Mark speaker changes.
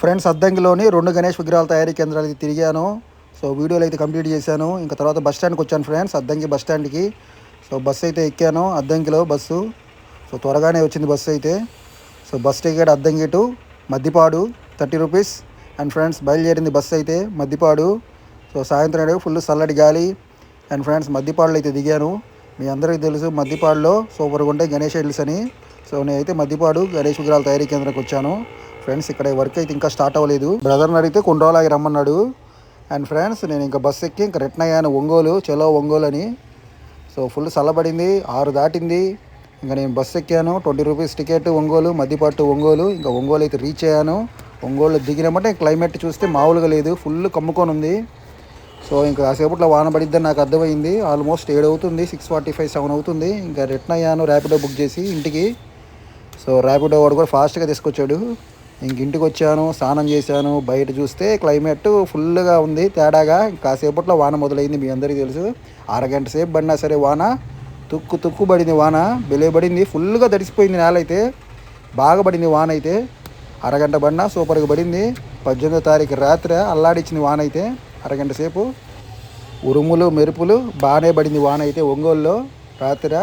Speaker 1: Friends అద్దంకిలోని 2 Ganesh విగ్రహాల తయారీ కేంద్రాలకి తిరిగాను. సో వీడియోలు అయితే కంప్లీట్ చేశాను. ఇంకా తర్వాత బస్ స్టాండ్కి వచ్చాను ఫ్రెండ్స్, అద్దంకి బస్ స్టాండ్కి. సో బస్సు అయితే ఎక్కాను, అద్దంకిలో బస్సు. సో త్వరగానే వచ్చింది బస్సు అయితే. So bus ticket Addanki to Maddipadu 30 rupees. And friends బయలుదేరింది బస్సు అయితే మద్దిపాడు. సో సాయంత్రం ఫుల్ చల్లటి గాలి. అండ్ ఫ్రెండ్స్ మద్దిపాడులో అయితే దిగాను. మీ అందరికీ తెలుసు మద్దిపాడులో సూపర్గా ఉంటాయి గణేష్ ఐడల్స్ అని. సో నేనైతే మద్దిపాడు గణేష్ విగ్రహాల తయారీ కేంద్రానికి వచ్చాను ఫ్రెండ్స్. ఇక్కడ వర్క్ అయితే ఇంకా స్టార్ట్ అవ్వలేదు. బ్రదర్ని అడిగితే కొన్ని రోజులు ఆగి రమ్మన్నాడు. అండ్ ఫ్రెండ్స్ నేను ఇంకా బస్సు ఎక్కి ఇంకా రిటర్న్ అయ్యాను ఒంగోలు, చలో ఒంగోలు అని. సో ఫుల్ చల్లబడింది, 6 దాటింది. ఇంకా నేను బస్సు ఎక్కాను, 20 రూపీస్ టికెట్ ఒంగోలు, మద్దిపాటు ఒంగోలు. ఇంకా ఒంగోలు అయితే రీచ్ అయ్యాను. ఒంగోలు దిగినామంటే క్లైమేట్ చూస్తే మామూలుగా లేదు, ఫుల్ కమ్ముకొని ఉంది. సో ఇంకా కాసేపట్లో వాన పడిద్దని నాకు అర్థమైంది. ఆల్మోస్ట్ 7 అవుతుంది, 6:45, 7 అవుతుంది. ఇంకా రిటర్న్ అయ్యాను ర్యాపిడో బుక్ చేసి ఇంటికి. సో ర్యాపిడో వాడు కూడా ఫాస్ట్గా తీసుకొచ్చాడు. ఇంక ఇంటికి వచ్చాను, స్నానం చేశాను. బయట చూస్తే క్లైమేట్ ఫుల్గా ఉంది తేడాగా. కాసేపట్లో వాన మొదలైంది, మీ అందరికీ తెలుసు. అరగంట సేపు పడినా సరే వాన తుక్కు పడింది. వాన బెలే పడింది, ఫుల్గా తడిసిపోయింది నేల అయితే. బాగా పడింది వాన అయితే. అరగంట పడినా సూపర్గా పడింది. 18వ తారీఖు రాత్రి అల్లాడిచ్చింది వాన అయితే. అరగంట సేపు ఉరుములు మెరుపులు బాగానే పడింది వాన అయితే ఒంగోలులో రాత్రి.